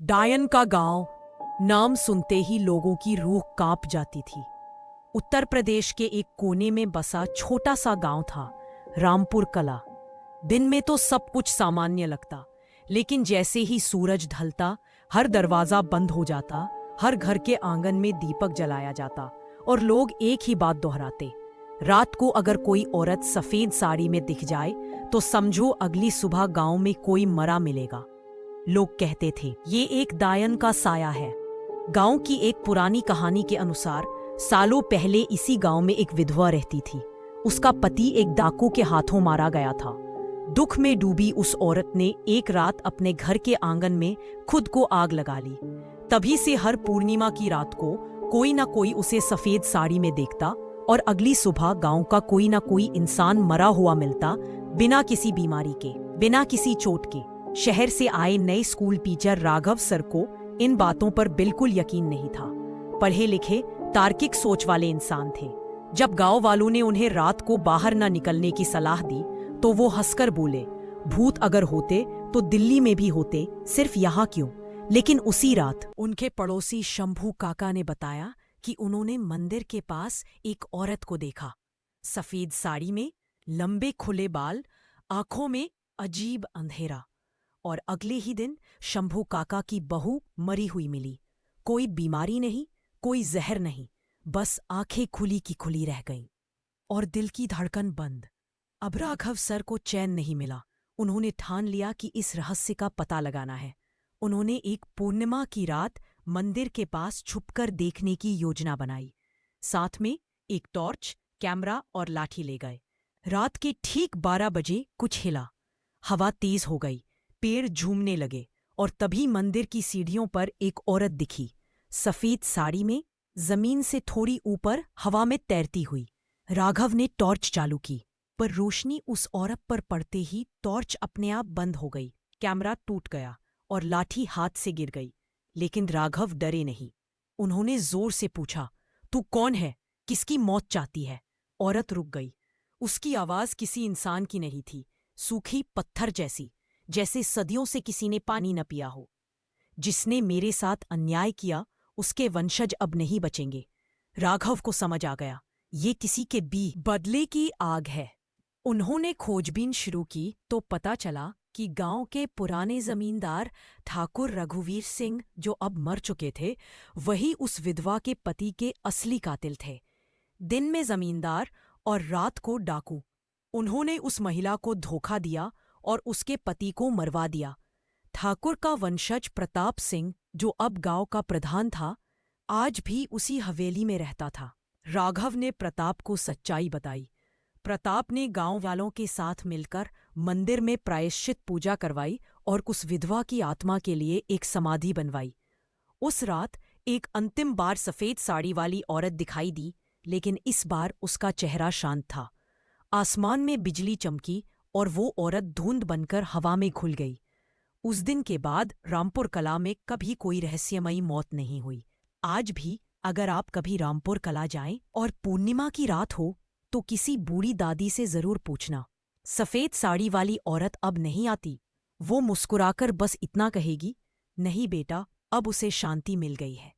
डायन का गांव नाम सुनते ही लोगों की रूह कांप जाती थी। उत्तर प्रदेश के एक कोने में बसा छोटा सा गांव था, रामपुर कला। दिन में तो सब कुछ सामान्य लगता, लेकिन जैसे ही सूरज ढलता, हर दरवाजा बंद हो जाता, हर घर के आंगन में दीपक जलाया जाता और लोग एक ही बात दोहराते, रात को अगर कोई औरत सफेद साड़ी में दिख जाए तो समझो अगली सुबह गांव में कोई मरा मिलेगा। लोग कहते थे ये एक डायन का साया है। गांव की एक पुरानी कहानी के अनुसार सालों पहले इसी गांव में एक विधवा रहती थी। उसका पति एक डाकू के हाथों मारा गया था। दुख में डूबी उस औरत ने एक रात अपने घर के आंगन में खुद को आग लगा ली। तभी से हर पूर्णिमा की रात को कोई ना कोई उसे सफेद साड़ी में देखता और अगली सुबह गांव का कोई ना कोई इंसान मरा हुआ मिलता, बिना किसी बीमारी के, बिना किसी चोट के। शहर से आए नए स्कूल टीचर राघव सर को इन बातों पर बिल्कुल यकीन नहीं था। पढ़े लिखे, तार्किक सोच वाले इंसान थे। जब गांव वालों ने उन्हें रात को बाहर न निकलने की सलाह दी तो वो हंसकर बोले, भूत अगर होते तो दिल्ली में भी होते, सिर्फ यहाँ क्यों। लेकिन उसी रात उनके पड़ोसी शंभू काका ने बताया कि उन्होंने मंदिर के पास एक औरत को देखा, सफेद साड़ी में, लंबे खुले बाल, आंखों में अजीब अंधेरा। और अगले ही दिन शंभू काका की बहू मरी हुई मिली। कोई बीमारी नहीं, कोई जहर नहीं, बस आंखें खुली की खुली रह गईं और दिल की धड़कन बंद। अब राघव सर को चैन नहीं मिला। उन्होंने ठान लिया कि इस रहस्य का पता लगाना है। उन्होंने एक पूर्णिमा की रात मंदिर के पास छुपकर देखने की योजना बनाई। साथ में एक टॉर्च, कैमरा और लाठी ले गए। रात के ठीक 12 बजे कुछ हिला। हवा तेज हो गई, पेड़ झूमने लगे और तभी मंदिर की सीढ़ियों पर एक औरत दिखी, सफेद साड़ी में, जमीन से थोड़ी ऊपर हवा में तैरती हुई। राघव ने टॉर्च चालू की, पर रोशनी उस औरत पर पड़ते ही टॉर्च अपने आप बंद हो गई, कैमरा टूट गया और लाठी हाथ से गिर गई। लेकिन राघव डरे नहीं। उन्होंने जोर से पूछा, तू कौन है, किसकी मौत चाहती है? औरत रुक गई। उसकी आवाज किसी इंसान की नहीं थी, सूखी पत्थर जैसी, जैसे सदियों से किसी ने पानी न पिया हो। जिसने मेरे साथ अन्याय किया उसके वंशज अब नहीं बचेंगे। राघव को समझ आ गया, ये किसी के बदले की आग है। उन्होंने खोजबीन शुरू की तो पता चला कि गांव के पुराने जमींदार ठाकुर रघुवीर सिंह, जो अब मर चुके थे, वही उस विधवा के पति के असली कातिल थे। दिन में जमींदार और रात को डाकू। उन्होंने उस महिला को धोखा दिया और उसके पति को मरवा दिया। ठाकुर का वंशज प्रताप सिंह, जो अब गांव का प्रधान था, आज भी उसी हवेली में रहता था। राघव ने प्रताप को सच्चाई बताई। प्रताप ने गांव वालों के साथ मिलकर मंदिर में प्रायश्चित पूजा करवाई और उस विधवा की आत्मा के लिए एक समाधि बनवाई। उस रात एक अंतिम बार सफेद साड़ी वाली औरत दिखाई दी, लेकिन इस बार उसका चेहरा शांत था। आसमान में बिजली चमकी और वो औरत धुंध बनकर हवा में घुल गई। उस दिन के बाद रामपुर कला में कभी कोई रहस्यमयी मौत नहीं हुई। आज भी अगर आप कभी रामपुर कला जाएं और पूर्णिमा की रात हो तो किसी बूढ़ी दादी से जरूर पूछना, सफेद साड़ी वाली औरत अब नहीं आती। वो मुस्कुराकर बस इतना कहेगी, नहीं बेटा, अब उसे शांति मिल गई है।